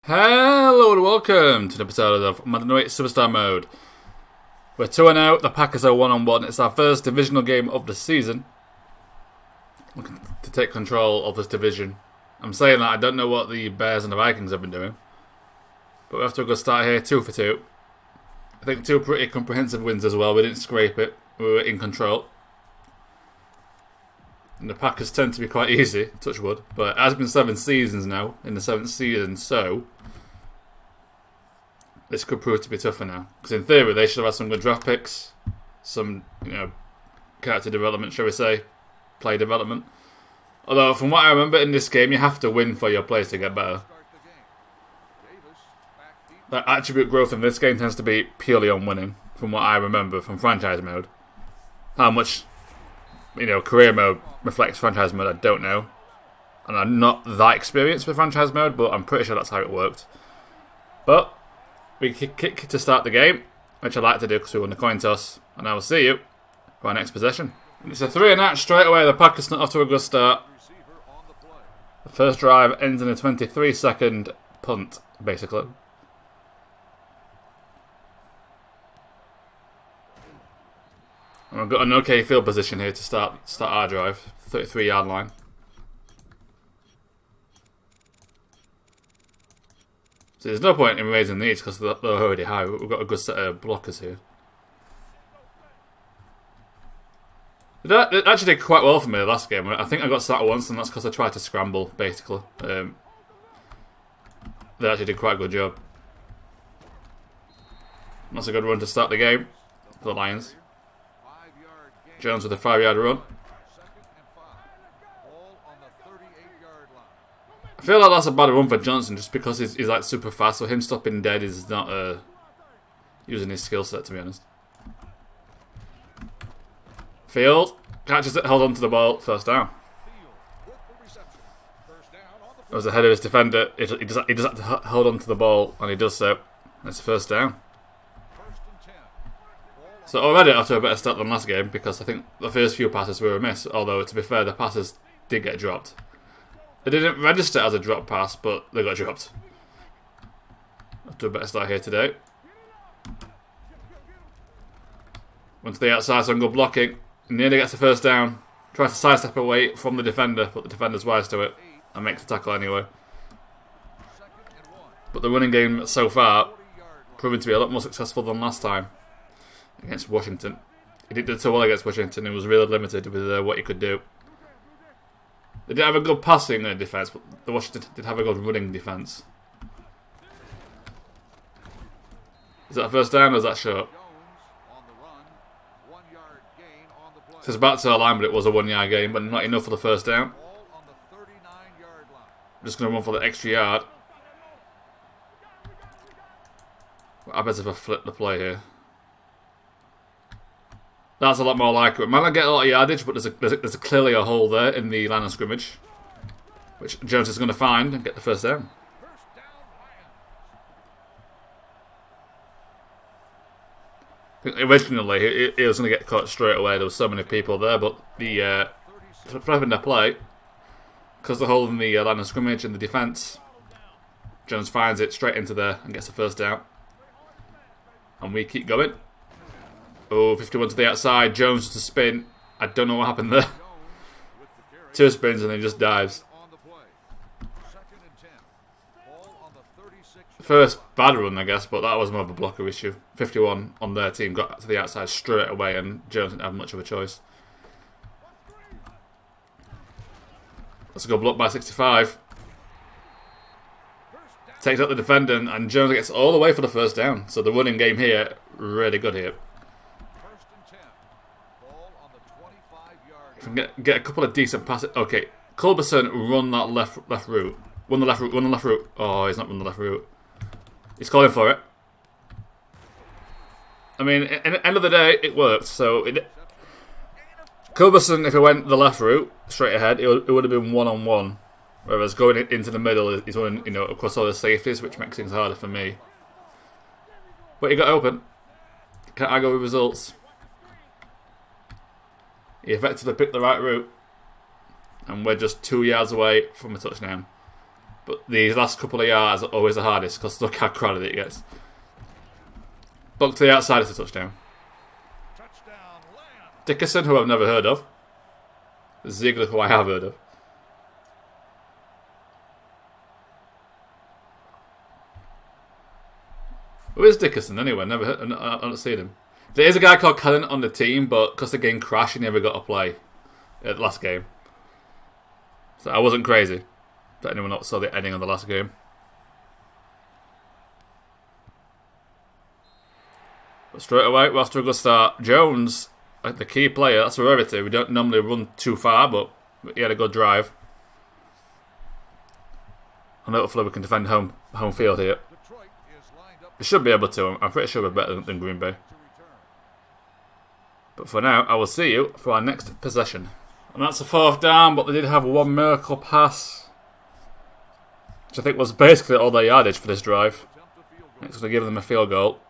Hello and welcome to the episode of Madden Superstar Mode. We're 2-0, the Packers are 1-1. It's our first divisional game of the season. Looking to take control of this division. I'm saying that I don't know what the Bears and the Vikings have been doing, but we're off to a good start here, 2 for 2. I think 2 pretty comprehensive wins as well. We didn't scrape it, we were in control. And the Packers tend to be quite easy, touch wood, but it has been 7 seasons now, in the 7th season, so this could prove to be tougher now. Because in theory, they should have had some good draft picks, some, character development, shall we say, play development. Although, from what I remember in this game, you have to win for your players to get better. That attribute growth in this game tends to be purely on winning, from what I remember from franchise mode. How much, career mode reflects franchise mode, I don't know. And I'm not that experienced with franchise mode, but I'm pretty sure that's how it worked. But we kick to start the game, which I like to do because we won the coin toss. And I will see you for our next possession. It's a 3-and-out straight away. The Packers not off to a good start. The first drive ends in a 23-second punt, basically. And we've got an okay field position here to start our drive. 33-yard line. So there's no point in raising these because they're already high. We've got a good set of blockers here. It actually did quite well for me the last game. I think I got sacked once, and that's because I tried to scramble, basically. They actually did quite a good job. That's a good run to start the game for the Lions. Jones with a 5-yard run. I feel like that's a bad run for Johnson just because he's like super fast, so him stopping dead is not using his skill set, to be honest. Field catches it, held on to the ball, first down. It was ahead of his defender. He does have to hold on to the ball, and he does so. It's a first down. So already after a better start than last game because I think the first few passes were a miss, although to be fair the passes did get dropped. They didn't register as a drop pass, but they got dropped. After a better start here today. Went to the outside, so good blocking. Nearly gets the first down. Tries to sidestep away from the defender, but the defender's wise to it and makes the tackle anyway. But the running game so far proven to be a lot more successful than last time against Washington. He didn't do so well against Washington. He was really limited with what he could do. They did have a good passing defense, but the Washington did have a good running defense. Is that a first down or is that short? So it's back to our line, but it was a 1-yard gain, but not enough for the first down. Just going to run for the extra yard. I bet if I flip the play here. That's a lot more like it. Might not get a lot of yardage, but there's clearly a hole there in the line of scrimmage, which Jones is going to find and get the first down. Originally, he was going to get caught straight away. There were so many people there, but the flipping their play, because the hole in the line of scrimmage and the defence, Jones finds it straight into there and gets the first down. And we keep going. Oh, 51 to the outside. Jones to spin. I don't know what happened there. 2 spins and then he just dives. First bad run, I guess, but that was more of a blocker issue. 51 on their team got to the outside straight away and Jones didn't have much of a choice. Let's go block by 65. Takes out the defender and Jones gets all the way for the first down. So the running game here, really good here. If we can get a couple of decent passes. Okay, Culberson run that left route. Run the left route. Oh, he's not run the left route. He's calling for it. I mean, at the end of the day, it worked. So, Culberson, if he went the left route, straight ahead, it would have been 1-on-1. Whereas going into the middle, he's running, across all the safeties, which makes things harder for me. But he got open. Can't argue with results. He effectively picked the right route. And we're just 2 yards away from a touchdown. But these last couple of yards are always the hardest because look how crowded it gets. Block to the outside is a touchdown. Dickerson, who I've never heard of. Ziegler, who I have heard of. Who is Dickerson anyway? Never heard, I don't see him. There is a guy called Cannon on the team, but because the game crashed, he never got to play at the last game. So I wasn't crazy that anyone else saw the ending of the last game. But straight away, we're off to a good start. Jones, the key player, that's a rarity. We don't normally run too far, but he had a good drive. And hopefully we can defend home field here. We should be able to. I'm pretty sure we're better than Green Bay. But for now, I will see you for our next possession. And that's a 4th down, but they did have one miracle pass, which I think was basically all their yardage for this drive. It's going to give them a field goal.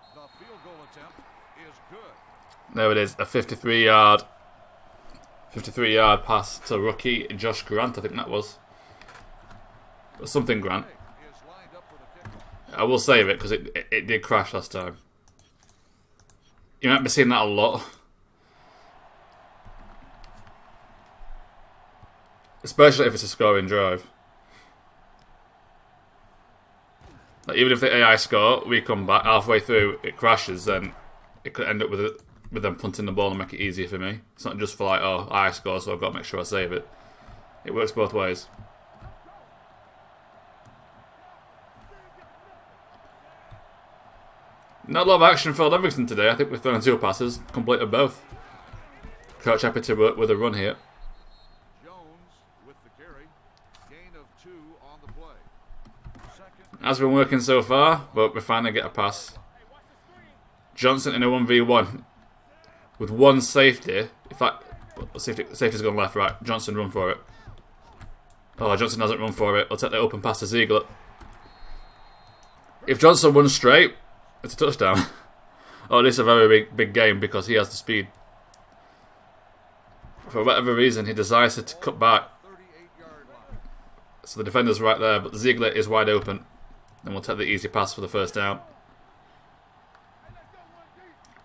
There it is, a 53-yard pass to rookie Josh Grant, I think that was. Or something Grant. I will save it because it did crash last time. You might be seeing that a lot. Especially if it's a scoring drive. Like even if the AI score, we come back halfway through, it crashes, then it could end up with them punting the ball and make it easier for me. It's not just for like, oh, I score, so I've got to make sure I save it. It works both ways. Not a lot of action for Levingston today. I think we've thrown 2 passes, completed both. Coach happy to work with a run here. Has been working so far, but we finally get a pass. Johnson in a 1v1 with one safety. In fact, safety's gone left, right. Johnson run for it. Oh, Johnson hasn't run for it. I'll take the open pass to Ziegler. If Johnson runs straight, it's a touchdown. Oh, this is a very big game because he has the speed. For whatever reason, he decides to cut back. So the defender's right there, but Ziegler is wide open. And we'll take the easy pass for the 1st down.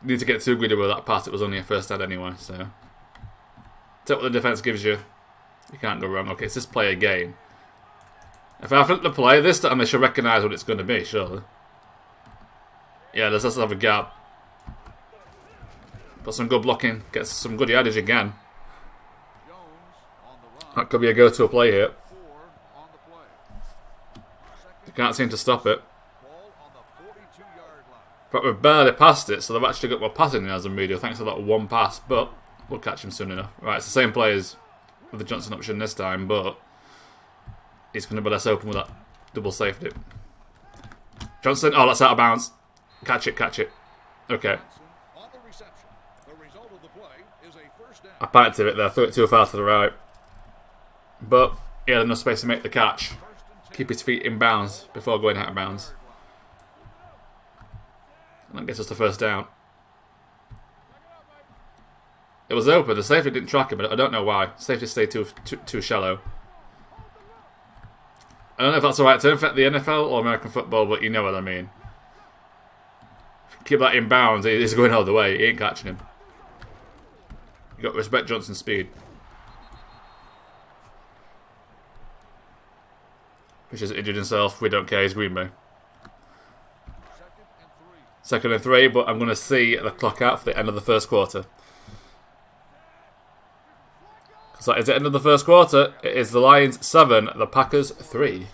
Need to get too greedy with that pass. It was only a 1st down anyway, so take what the defense gives you. You can't go wrong. Okay, it's just play a game. If I flip the play this time, they should recognise what it's going to be, surely. Yeah, let's have a gap. Got some good blocking. Gets some good yardage again. That could be a go-to play here. They can't seem to stop it. But we've barely passed it, so they've actually got more passing yards than we do, thanks to that one pass, but we'll catch him soon enough. Right, it's the same players with the Johnson option this time, but he's going to be less open with that double safety. Johnson, oh, that's out of bounds. Catch it. Okay. I panicked a bit there, threw it too far to the right. But he had enough space to make the catch. Keep his feet in bounds before going out of bounds. And that gets us the 1st down. It was open, the safety didn't track him, but I don't know why. Safety stayed too shallow. I don't know if that's the right term for the NFL or American football, but you know what I mean. Keep that in bounds, he's going all the way, he ain't catching him. You got to respect Johnson's speed. Which has injured himself, we don't care, he's Green Bay. 2nd and 3, but I'm going to see the clock out for the end of the 1st quarter. So it's the end of the 1st quarter, it is the Lions 7, the Packers 3.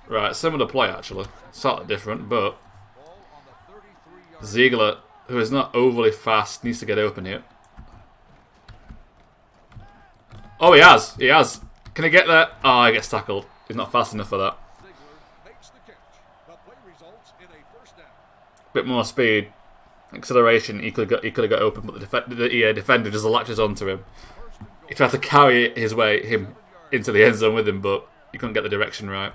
Right, similar play actually. Slightly different, but Ziegler, who is not overly fast, needs to get open here. Oh, he has. Can he get there? Oh, he gets tackled. He's not fast enough for that. Bit more speed, acceleration. He could have got open, but the defender just latches onto him. He tried to carry him into the end zone with him, but he couldn't get the direction right.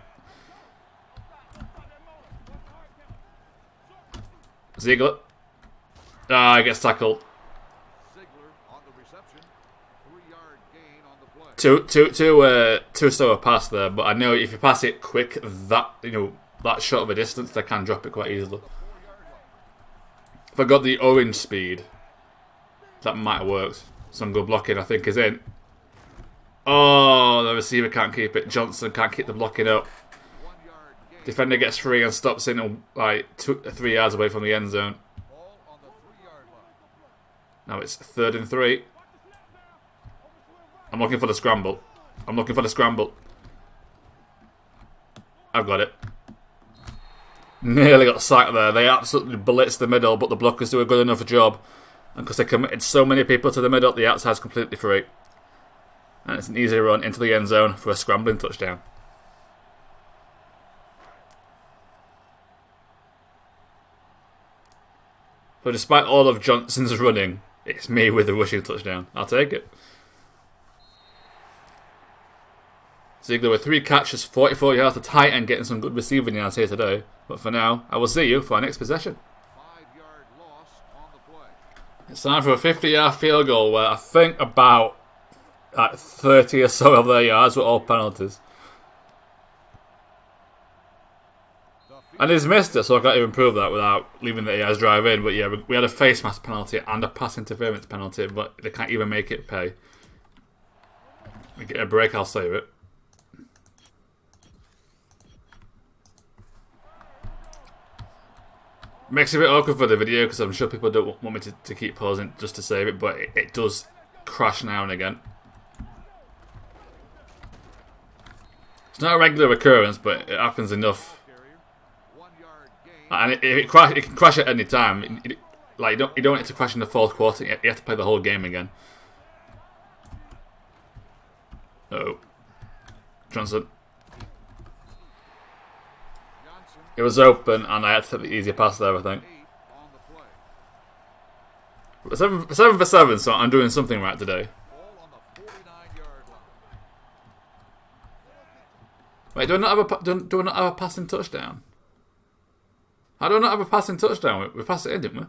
Ziegler. Ah, he gets tackled. too slow a pass there, but I know if you pass it quick, that short of a distance, they can drop it quite easily. If I got the orange speed, that might have worked. Some good blocking, I think, is in. Oh, the receiver can't keep it. Johnson can't keep the blocking up. Defender gets free and stops in like 3 yards away from the end zone. Now it's 3rd and 3. I'm looking for the scramble. I've got it. Nearly got sacked there. They absolutely blitzed the middle, but the blockers do a good enough job. And because they committed so many people to the middle, the outside's completely free. And it's an easy run into the end zone for a scrambling touchdown. So despite all of Johnson's running, it's me with the rushing touchdown. I'll take it. Ziegler with 3 catches, 44 yards to tight end, getting some good receiving yards here today. But for now, I will see you for our next possession. It's time for a 50-yard field goal where I think about 30 or so of their yards were all penalties. And he's missed it, so I can't even prove that without leaving the AI's drive in. But yeah, we had a face mask penalty and a pass interference penalty, but they can't even make it pay. We get a break, I'll save it. Makes it a bit awkward for the video because I'm sure people don't want me to keep pausing just to save it, but it does crash now and again. It's not a regular occurrence, but it happens enough. And it can crash at any time. Like you don't want it to crash in the 4th quarter. You have to play the whole game again. Oh, Johnson. It was open, and I had to take the easier pass there, I think. 7 for 7, so I'm doing something right today. Wait, do I not have a passing touchdown? How do I not have a passing touchdown? We passed it in, didn't we?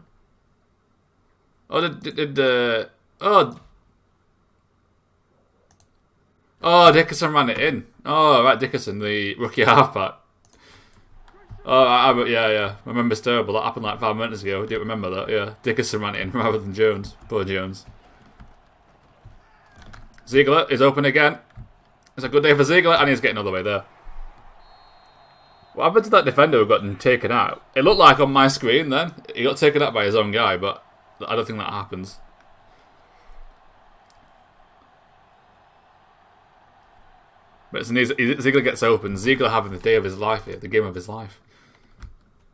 Oh, Dickerson ran it in. Oh, right, Dickerson, the rookie halfback. Oh, yeah. My memory's terrible. That happened like 5 minutes ago. I didn't remember that. Yeah, Dickerson ran it in rather than Jones. Poor Jones. Ziegler is open again. It's a good day for Ziegler, and he's getting all the way there. What happened to that defender who got taken out? It looked like on my screen then. He got taken out by his own guy, but I don't think that happens. But Ziegler gets open. Ziegler having the day of his life here, the game of his life.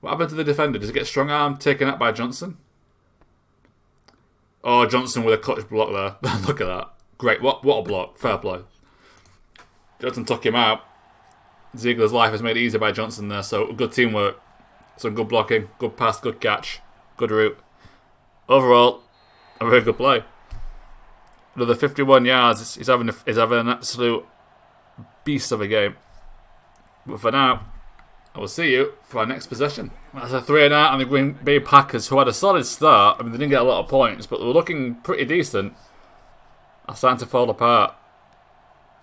What happened to the defender? Does he get strong arm taken out by Johnson? Oh, Johnson with a clutch block there. Look at that. Great. What a block. Fair play. Johnson took him out. Ziegler's life is made easier by Johnson there, so good teamwork. Some good blocking, good pass, good catch, good route. Overall, a very good play. Another 51 yards. He's having an absolute beast of a game. But for now, I will see you for our next possession. That's a 3 and out on the Green Bay Packers, who had a solid start. I mean, they didn't get a lot of points, but they were looking pretty decent. Are starting to fall apart.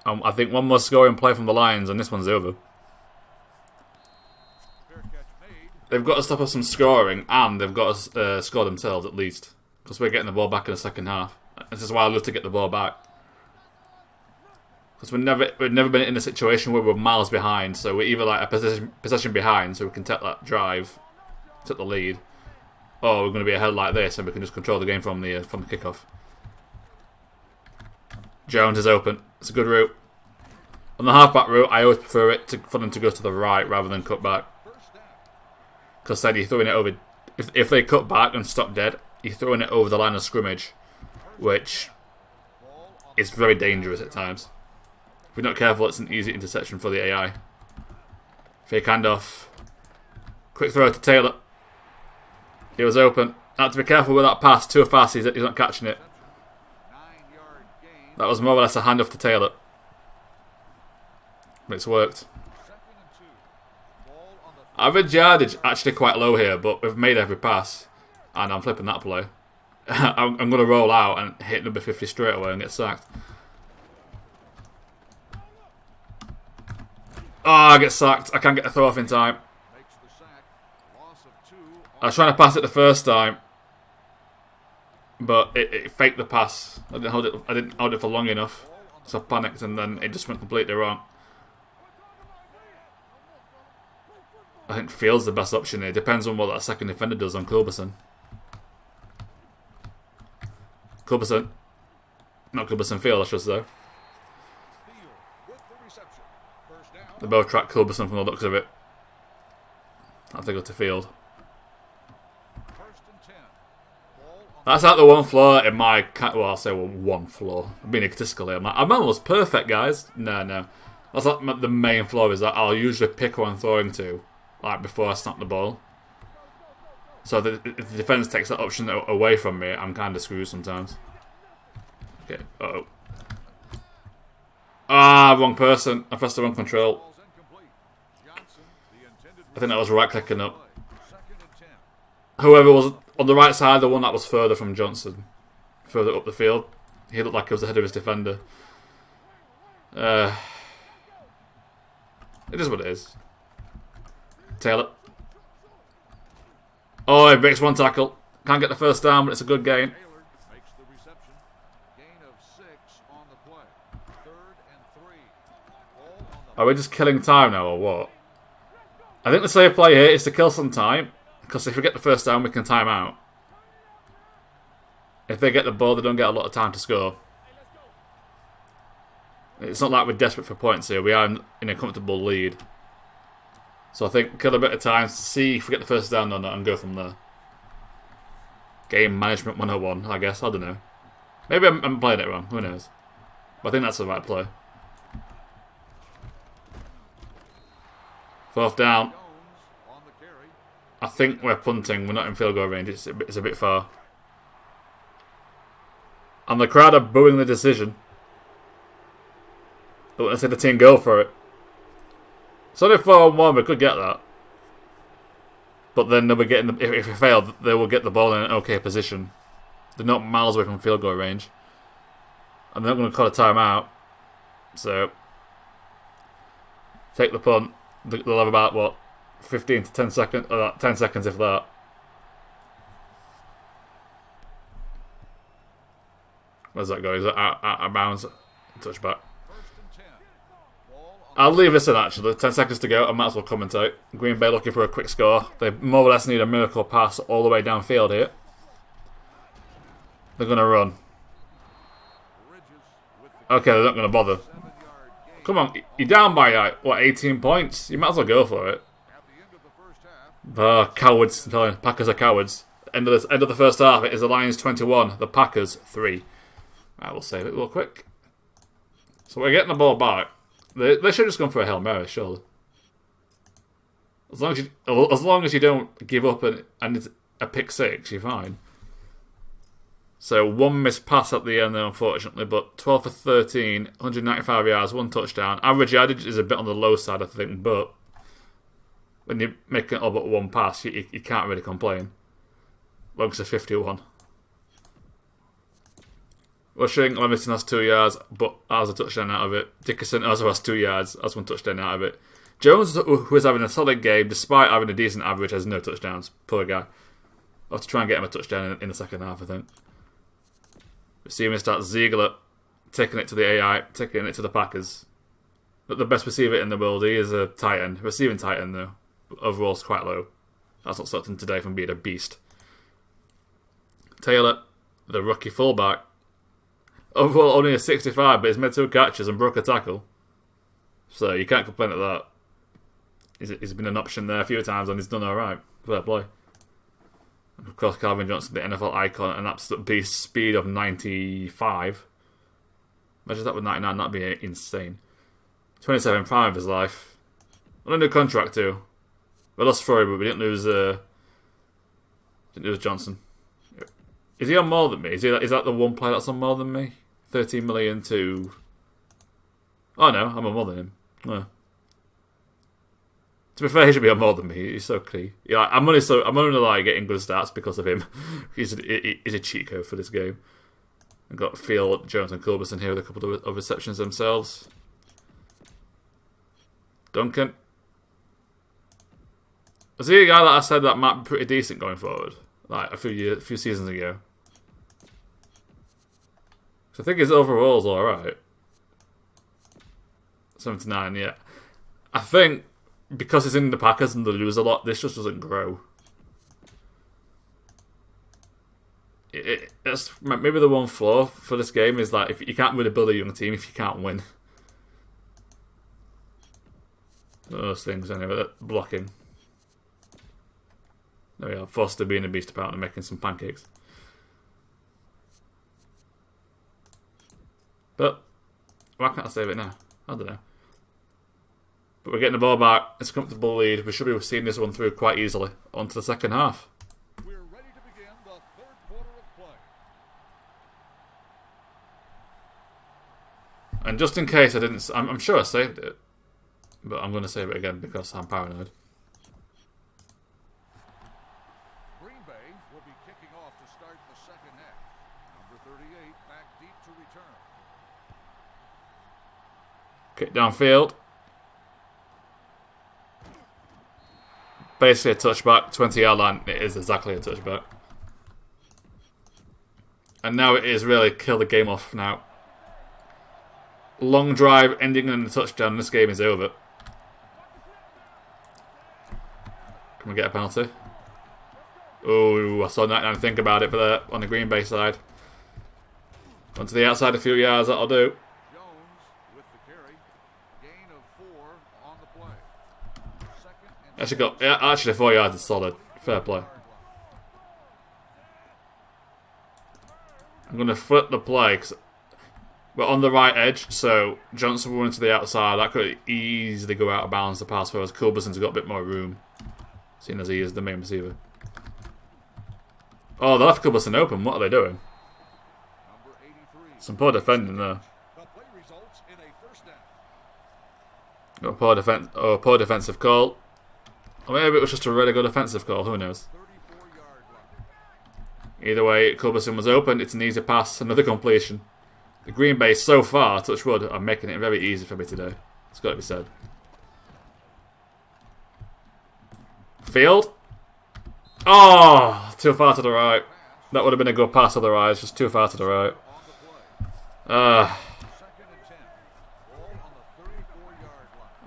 I think one more scoring play from the Lions, and this one's over. They've got to stop us from scoring, and they've got to score themselves at least, because we're getting the ball back in the second half. This is why I love to get the ball back. Because we've never been in a situation where we're miles behind, so we're either like a possession behind, so we can take that drive, take the lead, or we're going to be ahead like this, and we can just control the game from the kickoff. Jones is open. It's a good route. On the halfback route, I always prefer for them to go to the right rather than cut back. Because then you're throwing it over. If they cut back and stop dead, you're throwing it over the line of scrimmage, which is very dangerous at times. If you're not careful, it's an easy interception for the AI. Fake handoff. Quick throw to Taylor. He was open. Had to be careful with that pass. Too fast, he's not catching it. That was more or less a handoff to Taylor. But it's worked. Average yardage actually quite low here, but we've made every pass. And I'm flipping that play. I'm going to roll out and hit number 50 straight away and get sacked. Oh, I get sacked. I can't get a throw off in time. I was trying to pass it the first time, but it faked the pass. I didn't hold it for long enough, so I panicked and then it just went completely wrong. I think field's the best option here. Depends on what that second defender does on Culberson. Not Culberson, Field, I should say. They both track Culberson from the looks of it. I have to go to Field. That's like the one flaw in my... Well, I'll say one flaw. I'm being egotistical here. My man was perfect, guys. No. That's like the main flaw is that I'll usually pick who I'm throwing to, like before I snap the ball. So if the defense takes that option away from me, I'm kind of screwed sometimes. Okay, uh-oh. Ah, wrong person. I pressed the wrong control. I think that was right-clicking up. Whoever was on the right side, the one that was further from Johnson, further up the field, he looked like he was ahead of his defender. It is what it is. Taylor. Oh, he breaks one tackle. Can't get the first down, but it's a good gain. Are we just killing time now, or what? I think the safe play here is to kill some time, because if we get the first down, we can time out. If they get the ball, they don't get a lot of time to score. It's not like we're desperate for points here. We are in a comfortable lead. So I think kill a bit of time, see if we get the first down or not, and go from there. Game management 101, I guess. I don't know. Maybe I'm playing it wrong. Who knows? But I think that's the right play. Fourth down. I think we're punting. We're not in field goal range. It's a bit far. And the crowd are booing the decision. They want to see the team go for it. It's only 4-on-1. We could get that. But then they'll be getting if we fail, they will get the ball in an okay position. They're not miles away from field goal range. And they're not going to call a timeout. So, take the punt. They'll have about, what, 15 to 10 seconds, or 10 seconds if that. Where's that going? Is that out of bounds? Touchback. I'll leave this in actually. 10 seconds to go. I might as well commentate. Green Bay looking for a quick score. They more or less need a miracle pass all the way downfield here. They're going to run. Okay, they're not going to bother. Come on, you're down by, like, what, 18 points? You might as well go for it. Cowards. I'm telling you, Packers are cowards. End of the first half, it is the Lions 21, the Packers 3. Right, we'll save it real quick. So we're getting the ball back. They should have just gone for a Hail Mary, surely. As long as you don't give up and it's a pick six, you're fine. So one missed pass at the end there, unfortunately, but 12 for 13, 195 yards, one touchdown. Average yardage is a bit on the low side, I think, but when you make it all but one pass, you can't really complain. Longs are 51. Rushing, Levingston has 2 yards, but has a touchdown out of it. Dickerson also has 2 yards, has 1 touchdown out of it. Jones, who is having a solid game, despite having a decent average, has no touchdowns. Poor guy. I'll have to try and get him a touchdown in the second half, I think. Receiving starts Ziegler, taking it to the AI, taking it to the Packers. Not the best receiver in the world, he is a tight end. Receiving tight end, though. Overall's quite low. That's not stopped him today from being a beast. Taylor, the rookie fullback. Overall, only a 65, but he's made 2 catches and broke a tackle. So you can't complain at that. He's been an option there a few times and he's done alright. Fair play. And of course, Calvin Johnson, the NFL icon, an absolute beast, speed of 95. Imagine that with 99, that'd be insane. 27 prime of his life. On a new contract too. We lost Furry, but we didn't lose Johnson. Is he on more than me? Is that the one player that's on more than me? 13 million to... Oh no, I'm on more than him. No. To be fair, he should be on more than me. He's so key. Yeah, I'm only like getting good stats because of him. He's a cheat code for this game. I've got Field, Jones, and Culberson here with a couple of receptions themselves. Duncan. Was he a guy that I said that might be pretty decent going forward? Like a few seasons ago. So I think his overall's alright. 79, yeah. I think because he's in the Packers and they lose a lot, this just doesn't grow. It's maybe the one flaw for this game is that if you can't really build a young team if you can't win. Those things anyway. Blocking. There we are. Foster being a beast about and making some pancakes. But why can't I save it now? I don't know. But we're getting the ball back. It's a comfortable lead. We should be seeing this one through quite easily. On to the second half. We're ready to begin the third quarter of play. And just in case I didn't... I'm sure I saved it. But I'm going to save it again because I'm paranoid. Green Bay will be kicking off to start the second half. Number 38 back deep to return. Kick downfield. Basically a touchback. 20-yard line. It is exactly a touchback. And now it is really kill the game off now. Long drive ending in a touchdown. This game is over. Can we get a penalty? Oh, I saw 99 think about it for that on the Green Bay side. Onto the outside a few yards, that'll do. Jones with the carry. Gain of 4 on the play. Actually 4 yards is solid. Fair play. I'm going to flip the play because we're on the right edge, so Johnson will run to the outside. That could easily go out of bounds the pass, whereas Culberson's got a bit more room, seeing as he is the main receiver. Oh, they left Culberson open. What are they doing? Some poor defending there. Got a poor defensive call. Or maybe it was just a really good offensive call. Who knows? Either way, Culberson was open. It's an easy pass. Another completion. The Green Bay so far, touch wood, are making it very easy for me today. It's got to be said. Field. Oh, too far to the right. That would have been a good pass otherwise. Just too far to the right.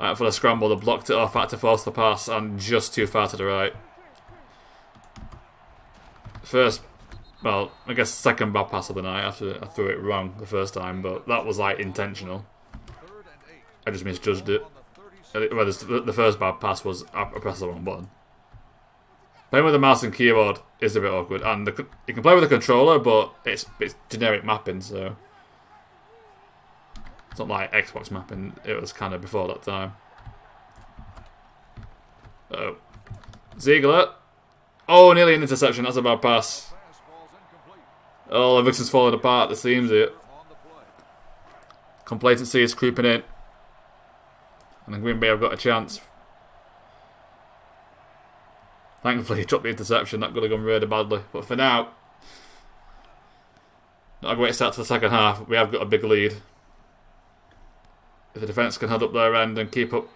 Right, for the scramble, they blocked it off, had to force the pass, and just too far to the right. First, well, I guess second bad pass of the night after I threw it wrong the first time, but that was like intentional. I just misjudged it. Well, the first bad pass was I pressed the wrong button. Playing with the mouse and keyboard is a bit awkward, and you can play with the controller, but it's generic mapping, so it's not like Xbox mapping. It was kind of before that time. Ziegler. Oh, nearly an interception. That's a bad pass. Oh, Livingston's falling apart. The seams it. Complacency is creeping in, and then Green Bay have got a chance. Thankfully, he dropped the interception. That could have gone really badly. But for now, not a great start to the second half. We have got a big lead. If the defence can hold up their end and keep up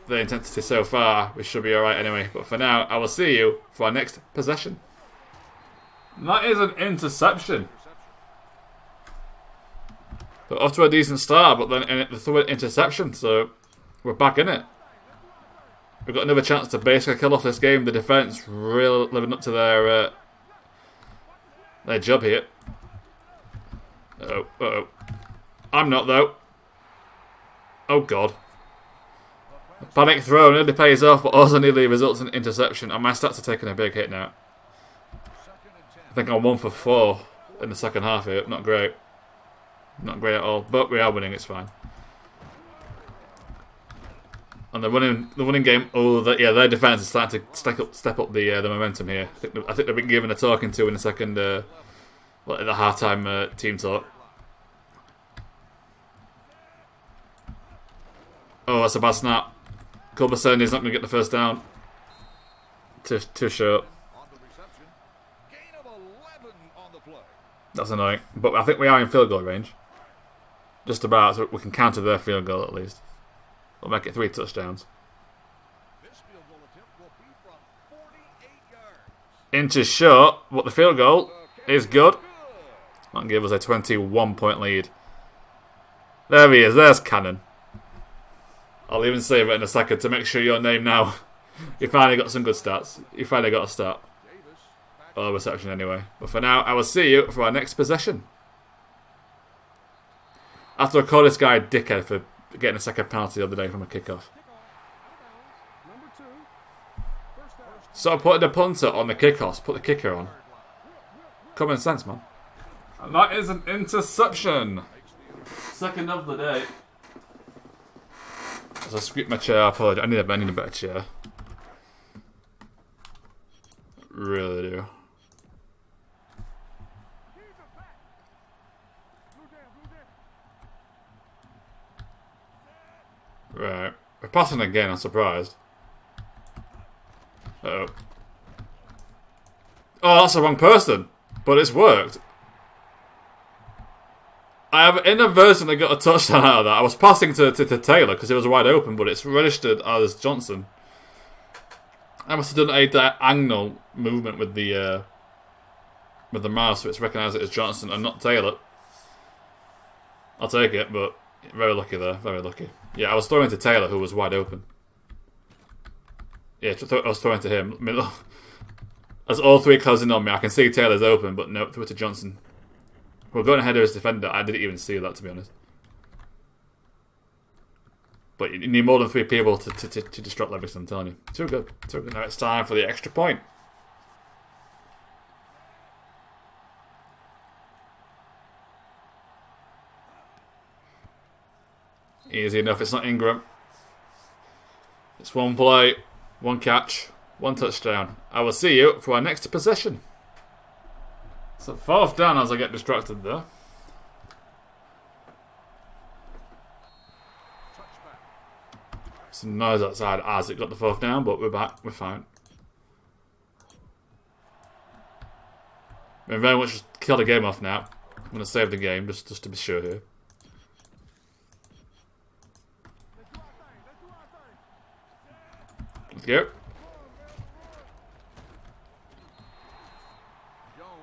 the intensity so far, we should be alright anyway. But for now, I will see you for our next possession. And that is an interception. But off to a decent start, but then they threw an interception, so we're back in it. We've got another chance to basically kill off this game. The defence really living up to their job here. Uh-oh. I'm not, though. Oh, God. A panic throw nearly pays off, but also nearly results in interception. And my stats are taking a big hit now. I think I'm 1 for 4 in the second half here. Not great. Not great at all. But we are winning, it's fine. And the winning game, their defence is starting to step up the momentum here. I think they've been given a talking to in the second, the half-time team talk. Oh, that's a bad snap. Culberson is not going to get the first down. Too short. That's annoying. But I think we are in field goal range. Just about, so we can counter their field goal at least. We'll make it 3 touchdowns. This field goal attempt will be from 48 yards. Inches short, but the field goal is good. That'll give us a 21-point lead. There he is. There's Cannon. I'll even save it in a second to make sure your name now. You finally got some good stats. You finally got a stat. Or reception anyway. But for now, I will see you for our next possession. I have to call this guy a dickhead for getting a second penalty the other day from a kickoff. So I put the punter on the kickoffs, put the kicker on. Common sense, man. And that is an interception. Second of the day. As I squeak my chair, I apologize. I need a better chair. Really do. Right. We're passing again, I'm surprised. Uh-oh. Oh, that's the wrong person. But it's worked. I have inadvertently got a touchdown out of that. I was passing to Taylor because it was wide open, but it's registered as Johnson. I must have done a diagonal movement with the mouse, so it's recognised it as Johnson and not Taylor. I'll take it, but very lucky there, very lucky. Yeah, I was throwing to Taylor, who was wide open. Yeah, I was throwing to him. As all three closing on me, I can see Taylor's open, but no, threw it to Johnson. We're going ahead of his defender. I didn't even see that, to be honest. But you need more than 3 people to disrupt Levingston, I'm telling you. Too good. Too good. Now it's time for the extra point. Easy enough. It's not Ingram. It's 1 play, 1 catch, 1 touchdown. I will see you for our next possession. So 4th down as I get distracted there. Some noise outside as it got the 4th down, but we're back. We're fine. We very much kill the game off now. I'm going to save the game just to be sure here. Let's go.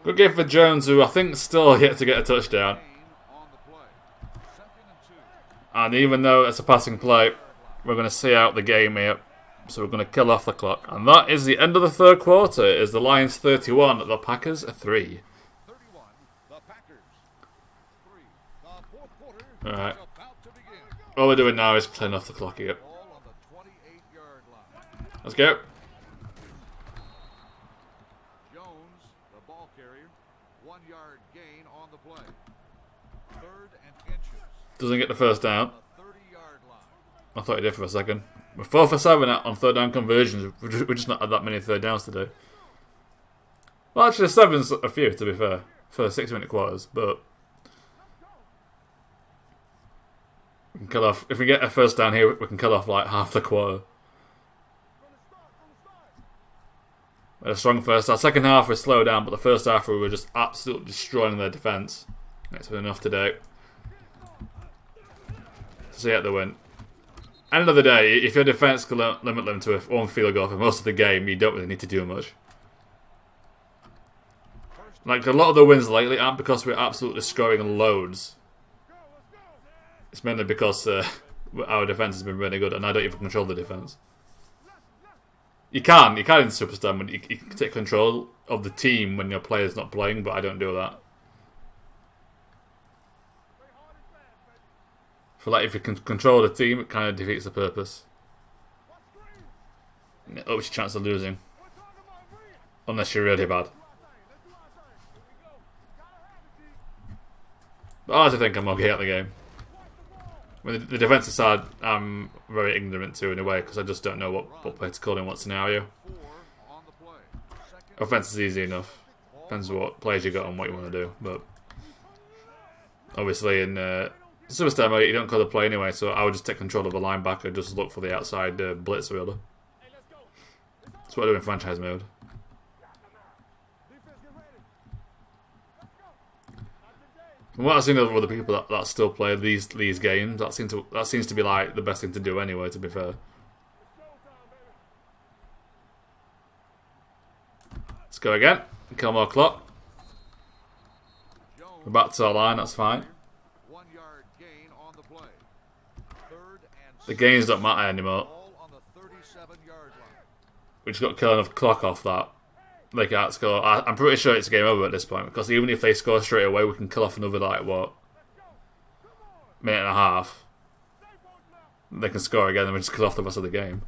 Good game for Jones, who I think still yet to get a touchdown. And even though it's a passing play, we're going to see out the game here. So we're going to kill off the clock. And that is the end of the 3rd quarter. It is the Lions 31, the Packers 3. Alright. All we're doing now is clearing off the clock here. Let's go. Jones, the ball carrier, 1 yard gain on the play. 3rd and inches. Doesn't get the 1st down. 30-yard line. I thought he did for a second. We're 4 for 7 on 3rd down conversions. We're just not had that many 3rd downs to do. Well, actually, 7's a few, to be fair, for 6-minute quarters. But we can kill off. If we get a 1st down here, we can kill off like half the quarter. A strong first half. 2nd half we slowed down, but the 1st half we were just absolutely destroying their defence. That's been enough today to see out the win. End of the day, if your defence can limit them to 1 field goal for most of the game, you don't really need to do much. Like a lot of the wins lately aren't because we're absolutely scoring loads. It's mainly because our defence has been really good, and I don't even control the defence. You can in Superstar, when you can take control of the team when your player's not playing, but I don't do that. For like, if you can control the team, it kind of defeats the purpose. It ups your chance of losing. Unless you're really bad. But I also think I'm okay at the game. With the defensive side, I'm very ignorant to in a way, because I just don't know what play to call in what scenario. Offense is easy enough. Depends on what plays you got and what you want to do. But obviously in Superstar mode, you don't call the play anyway, so I would just take control of the linebacker and just look for the outside blitz, really. That's what I do in franchise mode. From what I've seen of other people that still play these games, that seems to be like the best thing to do anyway, to be fair. Let's go again. Kill more clock. We're back to our line, that's fine. 1 yard gain on the play. The gains don't matter anymore. Ball on the 37-yard line. We just got to kill enough clock off that. They can't score. I'm pretty sure it's game over at this point, because even if they score straight away, we can kill off another, like, what, minute and a half. They can score again, and we just kill off the rest of the game.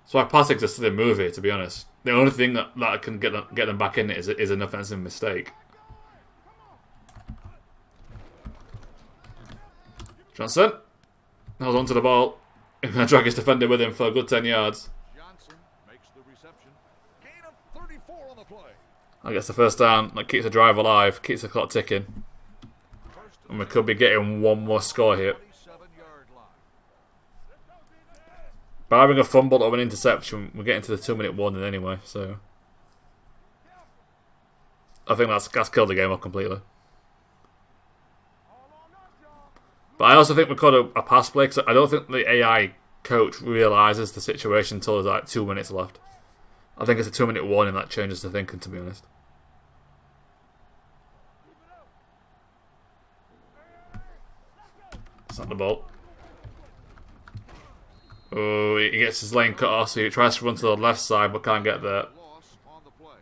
So I pass it to the move here, to be honest. The only thing that can get them back in it is an offensive mistake. Johnson holds onto the ball. He's going to drag his defender with him for a good 10 yards. Johnson makes the reception. Gain of 34 on the play. That gets the first down. That keeps the drive alive. Keeps the clock ticking. And we could be getting one more score here. 27-yard line. By having a fumble or an interception, we're getting to the 2-minute warning anyway, so I think that's killed the game off completely. But I also think we caught a pass play, because I don't think the AI coach realises the situation until there's like 2 minutes left. I think it's a 2-minute warning that changes the thinking, to be honest. Snap the ball. Oh, he gets his lane cut off, so he tries to run to the left side but can't get there. Loss on the play.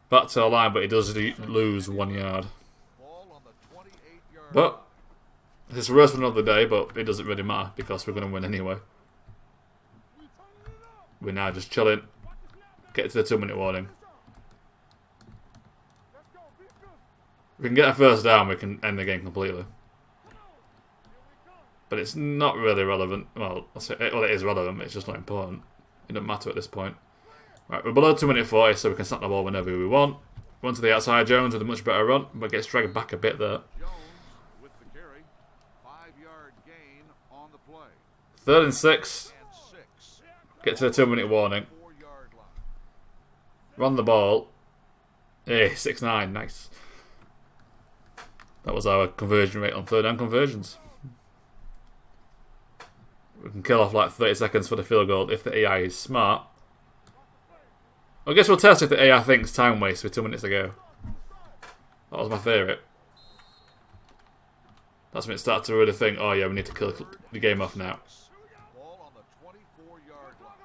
Back to the line, but he does lose 1 yard. Ball on the 28-yard But it's the worst one of the day, but it doesn't really matter because we're going to win anyway. We're now just chilling. Get to the 2-minute warning. If we can get a first down, we can end the game completely. But it's not really relevant. Well, it is relevant, but it's just not important. It doesn't matter at this point. Right, we're below 2-minute 40, so we can snap the ball whenever we want. Run to the outside, Jones with a much better run, but gets dragged back a bit there. Jones with the carry. 5-yard gain on the play. 3rd and 6. And 6. Get to the 2-minute warning. 4-yard line. Run the ball. Hey, 6-9, nice. That was our conversion rate on 3rd down conversions. We can kill off like 30 seconds for the field goal if the AI is smart. I guess we'll test if the AI thinks time waste with 2 minutes to go. That was my favourite. That's when it started to really think, oh yeah, we need to kill the game off now. Ball on the 24-yard line.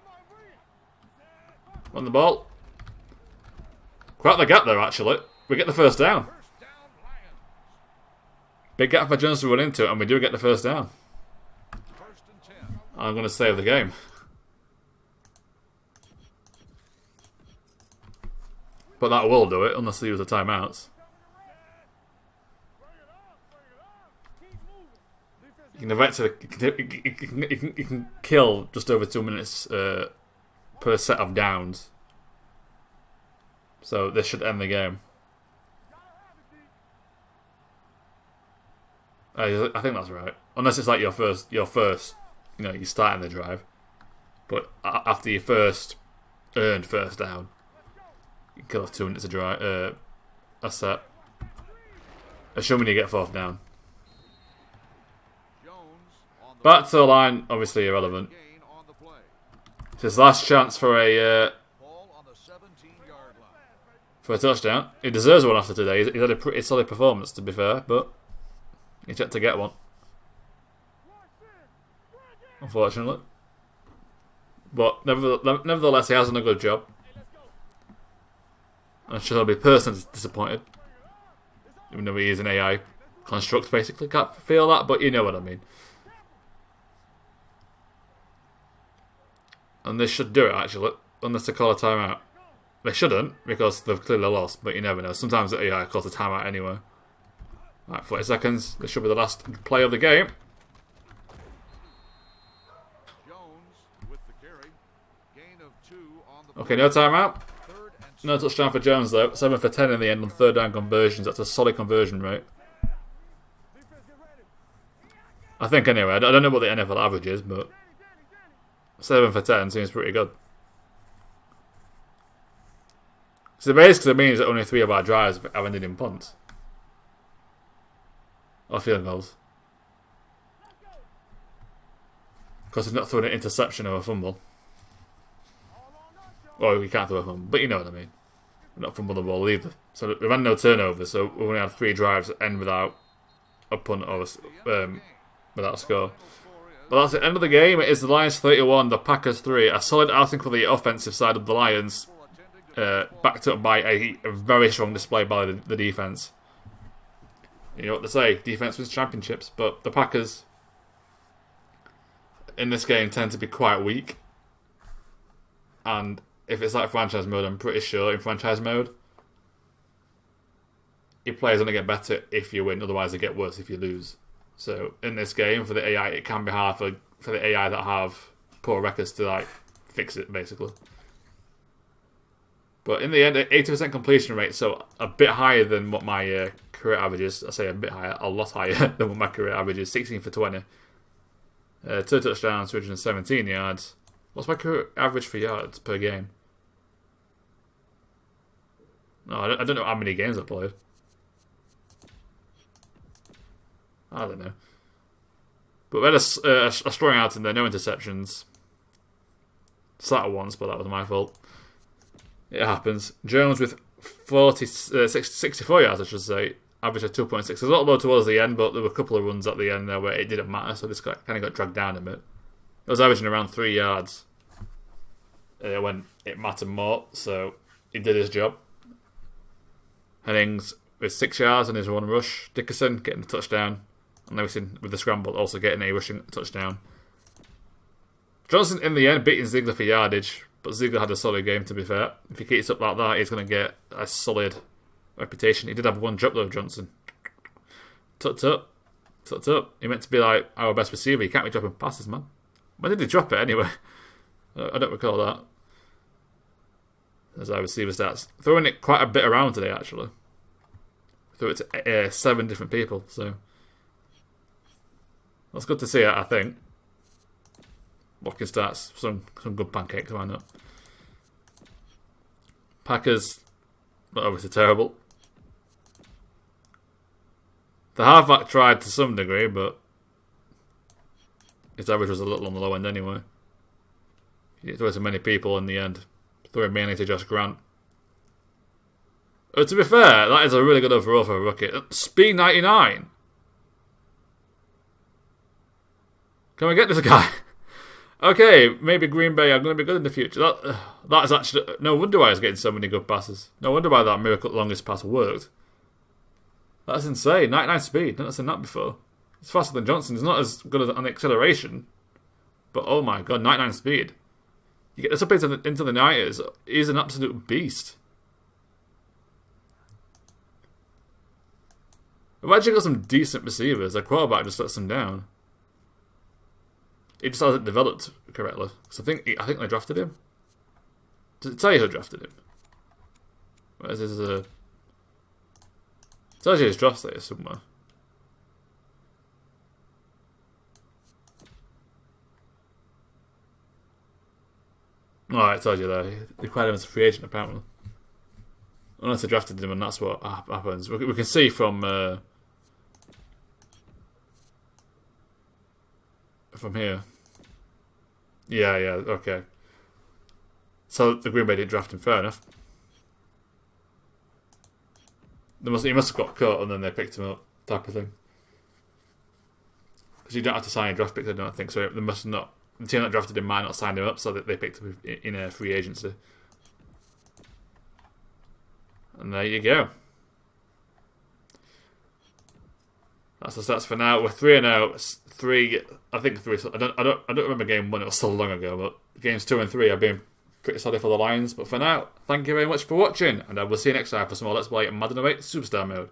Run the ball. Quite the gap there, actually. We get the first down. First down, Lions. Big gap for Jones to run into, and we do get the first down. 1st and 10. I'm going to save the game. But that will do it, unless they use the timeouts. You can eventually you can kill just over 2 minutes per set of downs. So this should end the game. I think that's right. Unless it's like your first, you know, you start in the drive. But after your first earned first down, you kill off 2 minutes of drive. A set. Assuming you get 4th down. Jones on the Back to the line, obviously irrelevant. gain on the play. It's his last chance for a Ball on the 17-yard line. touchdown. He deserves one after today. He's had a pretty solid performance, to be fair, but he's yet to get one. Unfortunately. But nevertheless, he has done a good job. I'm sure he'll be personally disappointed. Even though he is an AI construct, basically. Can't feel that, but you know what I mean. And this should do it, actually. Unless they call a timeout. They shouldn't, because they've clearly lost, but you never know. Sometimes the AI calls a timeout anyway. Right, 40 seconds. This should be the last play of the game. Jones with the carry. Gain of 2 on the Okay, no timeout. 3rd and No touchdown for Jones, though. 7 for 10 in the end on 3rd down conversions. That's a solid conversion rate. I think, anyway. I don't know what the NFL average is, but 7 for 10 seems pretty good. So basically it means that only 3 of our drives have ended in punts. Or field goals. Because we've not thrown an interception or a fumble. Or we can't throw a fumble, but you know what I mean. We've not fumbled the ball either. So we've had no turnovers, so we've only had 3 drives that end without a punt or without a score. But that's the end of the game. It is the Lions 31, the Packers 3. A solid outing for the offensive side of the Lions. Backed up by a very strong display by the defense. You know what they say, defense wins championships, but the Packers in this game tend to be quite weak. And if it's like franchise mode, I'm pretty sure in franchise mode, your players only get better if you win, otherwise they get worse if you lose. So in this game, for the AI, it can be hard for the AI that have poor records to like fix it, basically. But in the end, 80% completion rate, so a bit higher than what my career average is. I say a bit higher, a lot higher than what my career average is. 16 for 20. 2 touchdowns, 217 yards. What's my career average for yards per game? No, I don't know how many games I played. I don't know. But we had a strong outing there, no interceptions. Sat once, but that was my fault. It happens. Jones with 64 yards, I should say. Average of 2.6. There's a lot low towards the end, but there were a couple of runs at the end there where it didn't matter, so this kind of got dragged down a bit. It was averaging around 3 yards when it mattered more, so he did his job. Hennings with 6 yards on his 1 rush. Dickerson getting the touchdown. And Levingston with the scramble also getting a rushing touchdown. Johnson in the end beating Ziegler for yardage, but Ziegler had a solid game, to be fair. If he keeps up like that, he's going to get a solid reputation. He did have 1 drop though, Johnson. Tut. He meant to be like our best receiver. He can't be dropping passes, man. When did he drop it anyway? I don't recall that. There's our receiver stats. Throwing it quite a bit around today, actually. Threw it to 7 different people, so that's good to see, I think. Walking stats, some good pancakes, why not? Packers, but obviously terrible. The halfback tried to some degree, but his average was a little on the low end anyway. He didn't throw to many people in the end. Threw it mainly to Josh Grant. To be fair, that is a really good overall for a rookie. Speed 99. Can we get this guy? Okay, maybe Green Bay are going to be good in the future. That is actually... No wonder why he's getting so many good passes. No wonder why that miracle longest pass worked. That's insane. 99 speed. Never seen that before. It's faster than Johnson. It's not as good on the acceleration. But oh my god, 99 speed. You get this up into the 90s. He's an absolute beast. We've actually got some decent receivers. Their quarterback just lets them down. He just hasn't developed correctly. So I think they drafted him. Does it tell you who drafted him? Where's his... It tells you his draft status somewhere. Oh, it tells you there. They acquired him as a free agent, apparently. Unless they drafted him, and that's what happens. We can see from here. Yeah, okay. So the Green Bay didn't draft him, fair enough. He must have got cut and then they picked him up, type of thing. Because you don't have to sign a draft pick, I don't think. So they must not. The team that drafted him might not sign him up, so that they picked him in a free agency. And there you go. That's the stats for now. We're 3-0. I think 3. I don't remember game 1. It was so long ago. But games 2 and 3 have been pretty solid for the Lions. But for now, thank you very much for watching, and I will see you next time for some more Let's Play Madden 08 Superstar Mode.